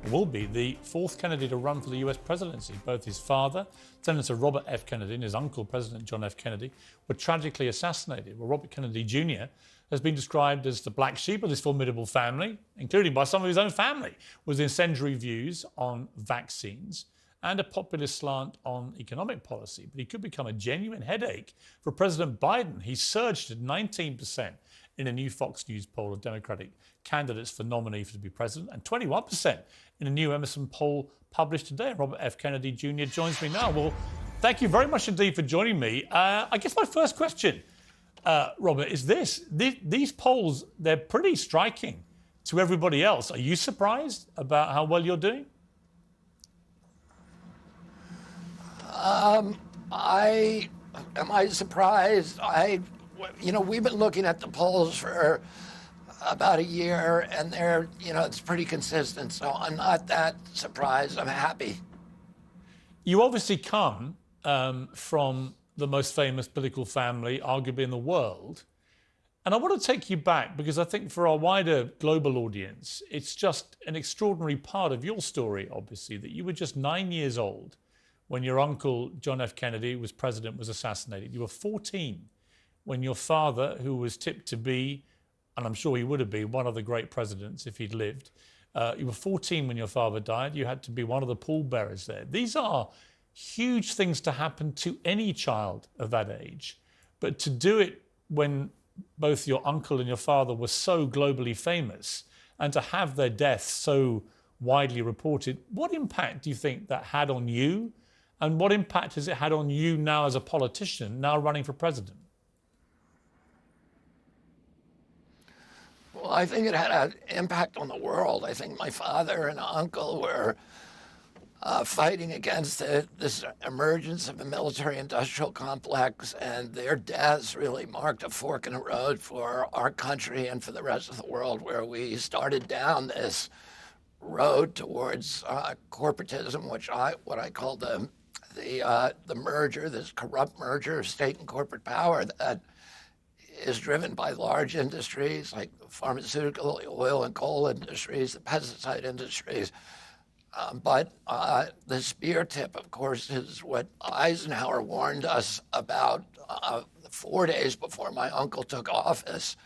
[SPEAKER 2] will be the fourth Kennedy to run for the US presidency. Both his father, Senator Robert F. Kennedy, and his uncle, President John F. Kennedy, were tragically assassinated. Well, Robert Kennedy Jr. has been described as the black sheep of this formidable family, including by some of his own family, with incendiary views on vaccines and a populist slant on economic policy. But he could become a genuine headache for President Biden. He surged at 19% in a new Fox News poll of Democratic candidates for nominee to be president, and 21% in a new Emerson poll published today. Robert F. Kennedy Jr. joins me now. Well, thank you very much indeed for joining me. I guess my first question, Robert, is this. These polls, they're pretty striking to everybody else. Are you surprised about how well you're doing?
[SPEAKER 17] Am I surprised? We've been looking at the polls for about a year, and it's pretty consistent. So I'm not that surprised. I'm happy.
[SPEAKER 2] You obviously come from the most famous political family, arguably in the world. And I want to take you back because I think for our wider global audience, it's just an extraordinary part of your story, obviously, that you were just 9 years old when your uncle, John F. Kennedy, was president, was assassinated. You were 14 when your father, who was tipped to be, and I'm sure he would have been, one of the great presidents if he'd lived. You were 14 when your father died. You had to be one of the pallbearers there. These are huge things to happen to any child of that age. But to do it when both your uncle and your father were so globally famous, and to have their deaths so widely reported, what impact do you think that had on you? And what impact has it had on you now as a politician, now running for president?
[SPEAKER 17] Well, I think it had an impact on the world. I think my father and uncle were fighting against this emergence of a military-industrial complex, and their deaths really marked a fork in the road for our country and for the rest of the world, where we started down this road towards corporatism, what I call the merger, this corrupt merger of state and corporate power that is driven by large industries like the pharmaceutical, the oil and coal industries, the pesticide industries. But the spear tip, of course, is what Eisenhower warned us about 4 days before my uncle took office,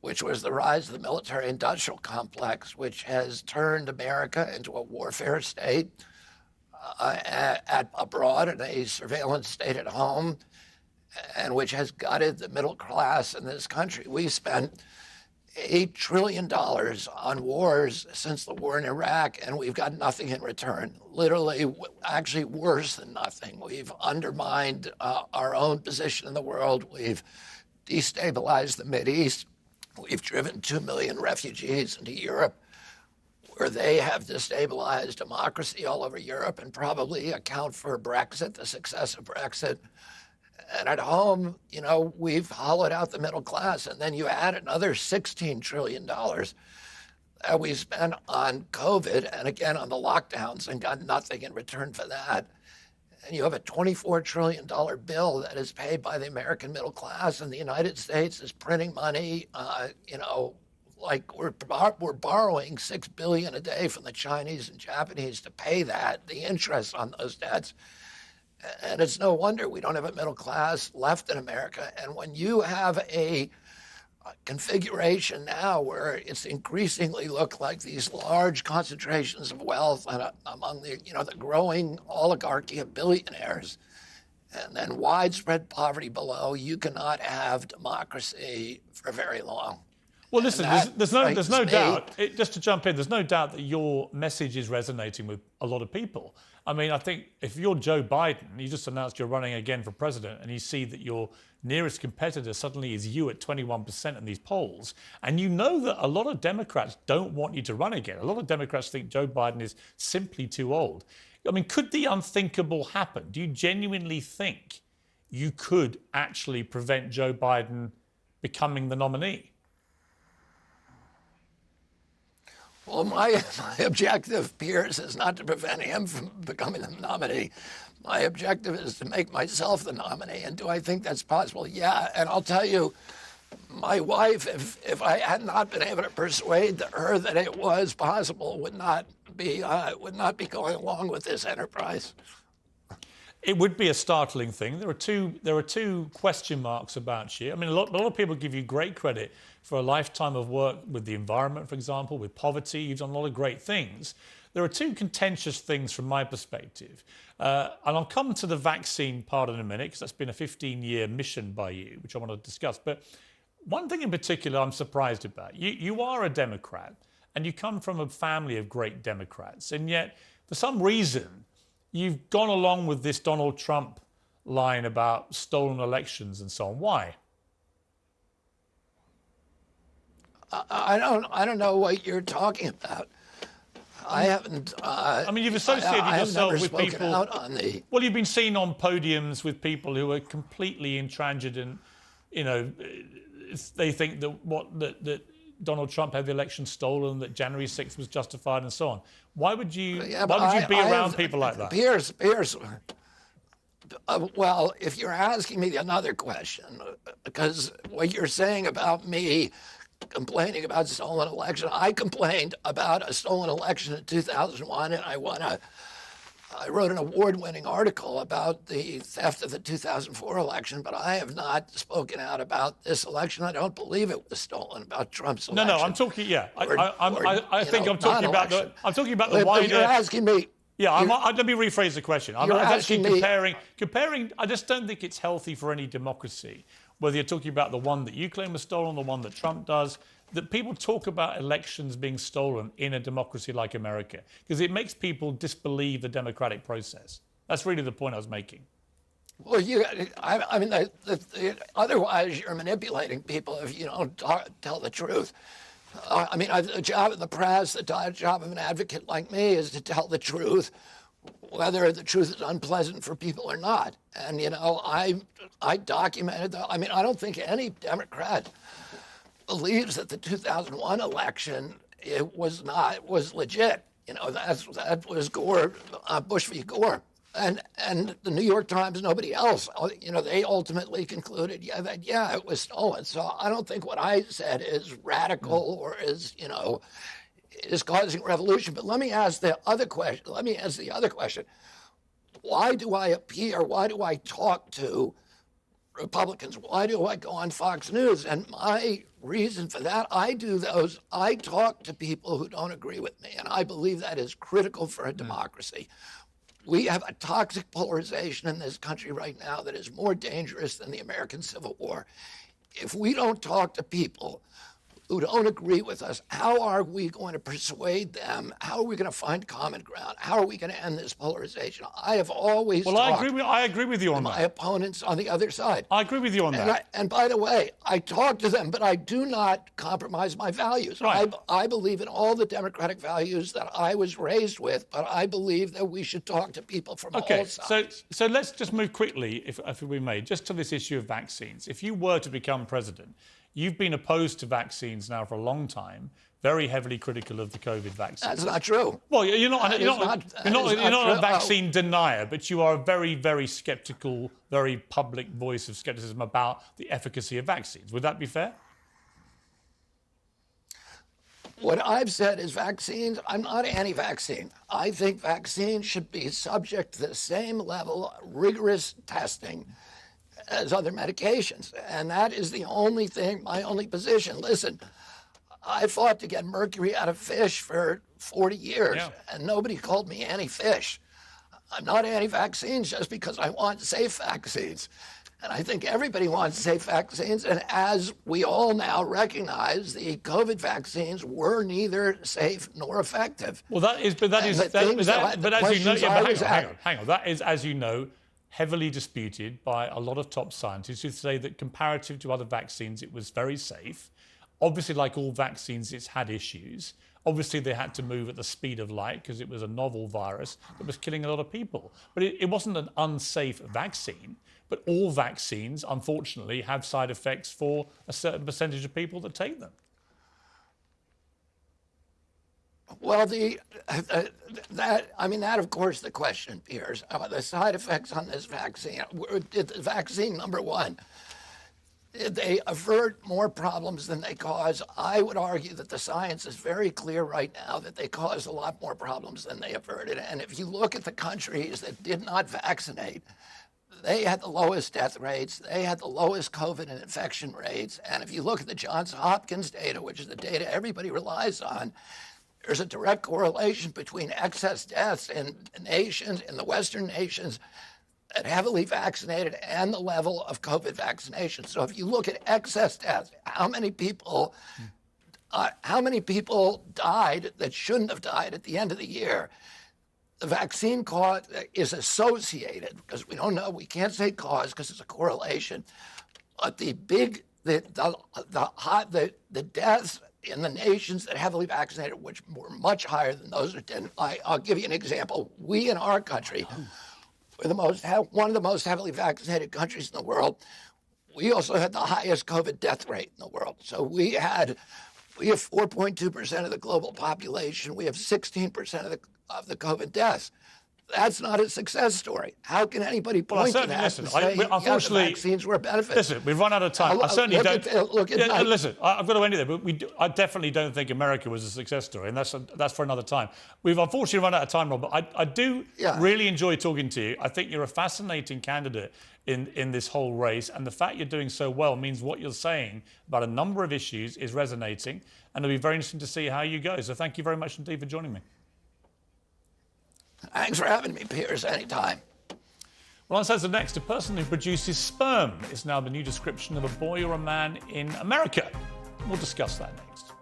[SPEAKER 17] which was the rise of the military-industrial complex, which has turned America into a warfare state abroad and a surveillance state at home, and which has gutted the middle class in this country. We spent $8 trillion on wars since the war in Iraq, and we've got nothing in return. Literally, actually worse than nothing. We've undermined our own position in the world. We've destabilized the Mideast. We've driven 2 million refugees into Europe, where they have destabilized democracy all over Europe and probably account for Brexit, the success of Brexit. And at home, we've hollowed out the middle class. And then you add another $16 trillion that we spent on COVID and again on the lockdowns and got nothing in return for that. And you have a $24 trillion bill that is paid by the American middle class, and the United States is printing money, like we're borrowing $6 billion a day from the Chinese and Japanese to pay that, the interest on those debts. And it's no wonder we don't have a middle class left in America. And when you have a configuration now where it's increasingly look like these large concentrations of wealth among the growing oligarchy of billionaires, and then widespread poverty below, you cannot have democracy for very long.
[SPEAKER 2] Well, listen, there's no doubt, just to jump in, there's no doubt that your message is resonating with a lot of people. I mean, I think if you're Joe Biden, you just announced you're running again for president, and you see that your nearest competitor suddenly is you at 21% in these polls, and you know that a lot of Democrats don't want you to run again. A lot of Democrats think Joe Biden is simply too old. I mean, could the unthinkable happen? Do you genuinely think you could actually prevent Joe Biden becoming the nominee?
[SPEAKER 17] Well, my objective, Piers, is not to prevent him from becoming the nominee. My objective is to make myself the nominee. And do I think that's possible? Yeah. And I'll tell you, my wife, if I had not been able to persuade her that it was possible, would not be going along with this enterprise.
[SPEAKER 2] It would be a startling thing. There are two question marks about you. I mean, a lot of people give you great credit for a lifetime of work with the environment, for example, with poverty. You've done a lot of great things. There are two contentious things from my perspective. And I'll come to the vaccine part in a minute, because that's been a 15-year mission by you, which I want to discuss. But one thing in particular I'm surprised about. You are a Democrat, and you come from a family of great Democrats. And yet, for some reason, you've gone along with this Donald Trump line about stolen elections and so on. Why?
[SPEAKER 17] I don't know what you're talking about. I haven't.
[SPEAKER 2] I mean, you've associated yourself with people.
[SPEAKER 17] Out on the...
[SPEAKER 2] Well, you've been seen on podiums with people who are completely intransigent. You know, they think that Donald Trump had the election stolen, that January 6th was justified, and so on. Why would you? Why would you be around people like that?
[SPEAKER 17] Piers. Well, if you're asking me another question, because what you're saying about me complaining about stolen election, I complained about a stolen election in 2001, and I wrote an award-winning article about the theft of the 2004 election, but I have not spoken out about this election. I don't believe it was stolen, about Trump's election.
[SPEAKER 2] No, I'm talking. Yeah, I think I'm talking about the. I'm talking about the
[SPEAKER 17] but
[SPEAKER 2] wider.
[SPEAKER 17] You're asking me.
[SPEAKER 2] Yeah, let me rephrase the question. I'm actually comparing. I just don't think it's healthy for any democracy, whether you're talking about the one that you claim was stolen, the one that Trump does, that people talk about elections being stolen in a democracy like America, because it makes people disbelieve the democratic process. That's really the point I was making.
[SPEAKER 17] Well, I mean, otherwise you're manipulating people if you don't tell the truth. I mean, the job of the press, the job of an advocate like me is to tell the truth, whether the truth is unpleasant for people or not. And, you know, I documented that. I mean, I don't think any Democrat believes that the 2001 election was legit. You know, that was Gore, Bush v. Gore. And the New York Times, nobody else, you know, they ultimately concluded, yeah, it was stolen. So I don't think what I said is radical or is, you know, is causing revolution. But let me ask the other question. Why do I appear? Why do I talk to Republicans? Why do I go on Fox News? And my reason for that, I talk to people who don't agree with me. And I believe that is critical for a democracy. We have a toxic polarization in this country right now that is more dangerous than the American Civil War. If we don't talk to people who don't agree with us, how are we going to persuade them? How are we going to find common ground? How are we going to end this polarization? I have always
[SPEAKER 2] I agree with you on that.
[SPEAKER 17] My opponents on the other side.
[SPEAKER 2] I agree with you on that.
[SPEAKER 17] And by the way, I talk to them, but I do not compromise my values.
[SPEAKER 2] Right.
[SPEAKER 17] I believe in all the democratic values that I was raised with, but I believe that we should talk to people from all sides.
[SPEAKER 2] So let's just move quickly, if we may, just to this issue of vaccines. If you were to become president, you've been opposed to vaccines now for a long time, very heavily critical of the COVID vaccine.
[SPEAKER 17] That's not true.
[SPEAKER 2] Well, you're not a vaccine denier, but you are a very, very sceptical, very public voice of skepticism about the efficacy of vaccines. Would that be fair?
[SPEAKER 17] What I've said is vaccines, I'm not anti-vaccine. I think vaccines should be subject to the same level of rigorous testing as other medications. And that is the only thing, my only position. Listen, I fought to get mercury out of fish for 40 years, and nobody called me anti-fish. I'm not anti-vaccines just because I want safe vaccines. And I think everybody wants safe vaccines. And as we all now recognize, the COVID vaccines were neither safe nor effective.
[SPEAKER 2] Well, that is, hang on. That is, as you know, heavily disputed by a lot of top scientists who say that comparative to other vaccines, it was very safe. Obviously, like all vaccines, it's had issues. Obviously, they had to move at the speed of light because it was a novel virus that was killing a lot of people. But it wasn't an unsafe vaccine. But all vaccines, unfortunately, have side effects for a certain percentage of people that take them.
[SPEAKER 17] Well, that of course the question, Piers. The side effects on this vaccine. Did the vaccine, number one, did they avert more problems than they cause? I would argue that the science is very clear right now that they cause a lot more problems than they averted. And if you look at the countries that did not vaccinate, they had the lowest death rates, they had the lowest COVID and infection rates. And if you look at the Johns Hopkins data, which is the data everybody relies on, there's a direct correlation between excess deaths in nations, in the Western nations, that heavily vaccinated and the level of COVID vaccination. So if you look at excess deaths, how many people died that shouldn't have died at the end of the year? The vaccine cause is associated, because we don't know, we can't say cause because it's a correlation. But the deaths in the nations that heavily vaccinated, which were much higher than those that didn't. I'll give you an example. We in our country, we're one of the most heavily vaccinated countries in the world. We also had the highest COVID death rate in the world. So we have 4.2% of the global population. We have 16% of the COVID deaths. That's not a success story. How can anybody point to that and say, unfortunately, the vaccines were a benefit?
[SPEAKER 2] Listen, we've run out of time. I certainly don't. Listen, I've got to end it there, but I definitely don't think America was a success story, and that's for another time. We've unfortunately run out of time, Rob, but I do really enjoy talking to you. I think you're a fascinating candidate in this whole race, and the fact you're doing so well means what you're saying about a number of issues is resonating, and it'll be very interesting to see how you go. So thank you very much indeed for joining me.
[SPEAKER 17] Thanks for having me, Piers, anytime.
[SPEAKER 2] Well, Uncensored next, a person who produces sperm is now the new description of a boy or a man in America. We'll discuss that next.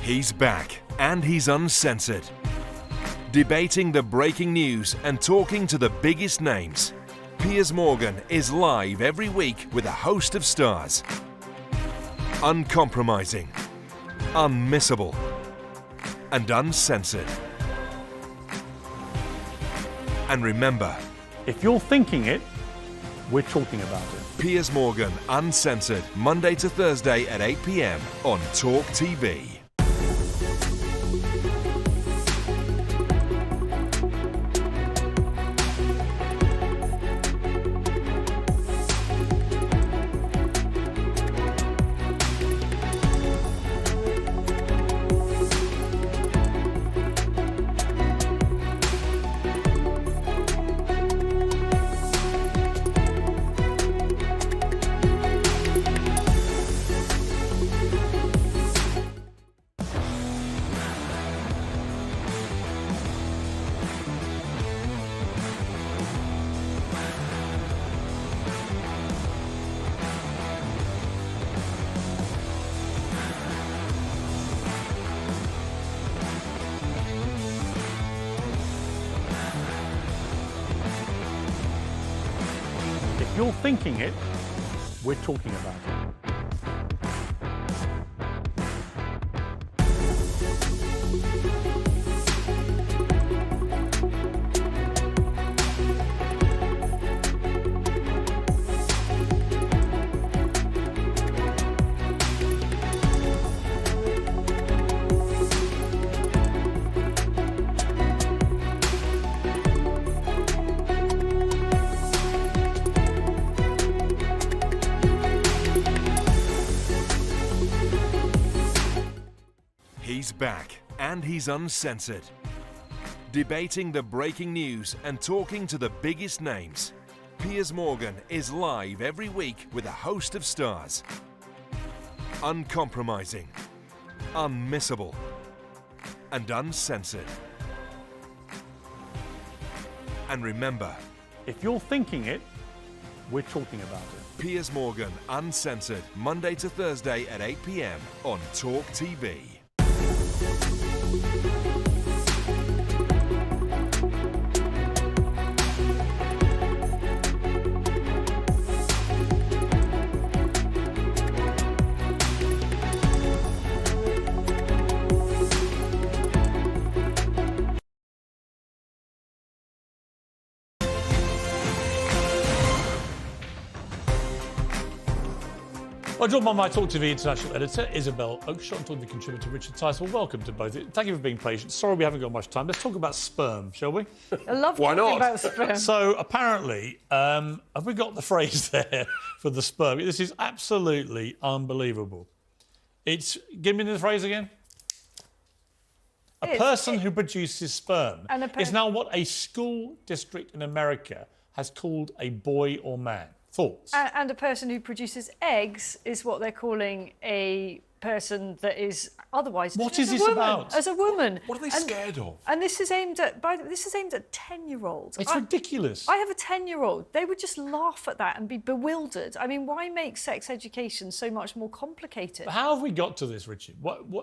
[SPEAKER 1] He's back, and he's uncensored. Debating the breaking news and talking to the biggest names. Piers Morgan is live every week with a host of stars. Uncompromising, unmissable, and uncensored. And remember,
[SPEAKER 2] if you're thinking it, we're talking about it.
[SPEAKER 1] Piers Morgan, Uncensored, Monday to Thursday at 8 p.m. on Talk TV.
[SPEAKER 2] If you're thinking it, we're talking about it.
[SPEAKER 1] He's back, and he's uncensored. Debating the breaking news and talking to the biggest names. Piers Morgan is live every week with a host of stars. Uncompromising, unmissable, and uncensored. And remember,
[SPEAKER 2] if you're thinking it, we're talking about it.
[SPEAKER 1] Piers Morgan, Uncensored, Monday to Thursday at 8 p.m. on Talk TV.
[SPEAKER 2] I'm joined by my Talk TV international editor, Isabel Oakeshott, and Talk TV contributor, Richard Tice. Welcome to both. Thank you for being patient. Sorry we haven't got much time. Let's talk about sperm, shall we?
[SPEAKER 18] I love talking about sperm.
[SPEAKER 2] So, apparently, have we got the phrase there for the sperm? This is absolutely unbelievable. Give me the phrase again. A person who produces sperm is now what a school district in America has called a boy or man. Thoughts?
[SPEAKER 18] And a person who produces eggs is what they're calling a person that is otherwise.
[SPEAKER 2] What is this about?
[SPEAKER 18] As a woman.
[SPEAKER 19] What are they scared of?
[SPEAKER 18] And this is aimed at 10-year-olds.
[SPEAKER 2] It's ridiculous.
[SPEAKER 18] I have a 10-year-old. They would just laugh at that and be bewildered. I mean, why make sex education so much more complicated?
[SPEAKER 2] But how have we got to this, Richard?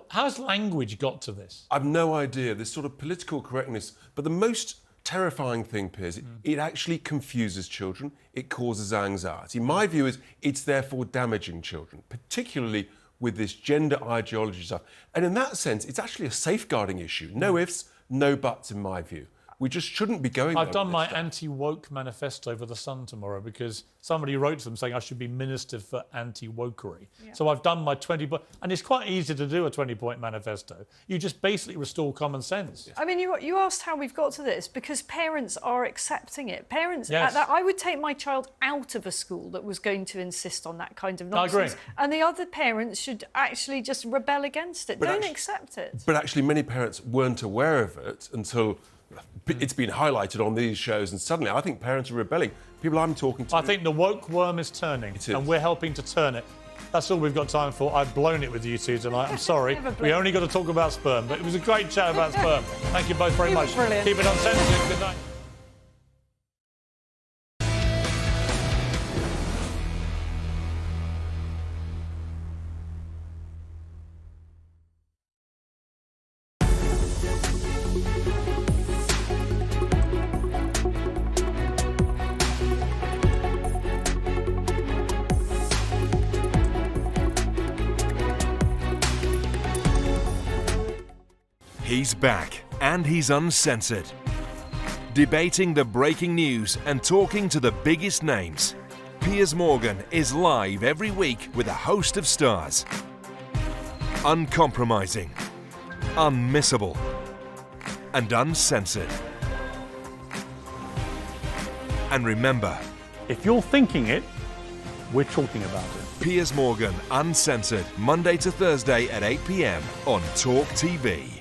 [SPEAKER 2] How's language got to this?
[SPEAKER 19] I've no idea. This sort of political correctness. But the most terrifying thing, Piers, it actually confuses children. It causes anxiety. My view is it's therefore damaging children, particularly with this gender ideology stuff. And in that sense, it's actually a safeguarding issue. No ifs, no buts, in my view. We just shouldn't be going there.
[SPEAKER 2] I've done my anti-woke manifesto for The Sun tomorrow because somebody wrote to them saying I should be Minister for Anti-Wokery. Yeah. So I've done my 20-point... And it's quite easy to do a 20-point manifesto. You just basically restore common sense.
[SPEAKER 18] I mean, you asked how we've got to this because parents are accepting it. Parents...
[SPEAKER 2] Yes.
[SPEAKER 18] I would take my child out of a school that was going to insist on that kind of nonsense.
[SPEAKER 2] I agree.
[SPEAKER 18] And the other parents should actually just rebel against it. Don't accept it.
[SPEAKER 19] But actually, many parents weren't aware of it until... It's been highlighted on these shows, and suddenly I think parents are rebelling. People I'm talking to...
[SPEAKER 2] I think the woke worm is turning, and we're helping to turn it. That's all we've got time for. I've blown it with you two tonight. I'm sorry. We only got to talk about sperm, but it was a great chat about sperm. Thank you both very much.
[SPEAKER 18] Brilliant.
[SPEAKER 2] Keep it uncensored. Good night.
[SPEAKER 1] He's back, and he's uncensored. Debating the breaking news and talking to the biggest names. Piers Morgan is live every week with a host of stars. Uncompromising, unmissable, and uncensored. And remember,
[SPEAKER 2] if you're thinking it, we're talking about it.
[SPEAKER 1] Piers Morgan Uncensored, Monday to Thursday at 8 p.m. on Talk TV.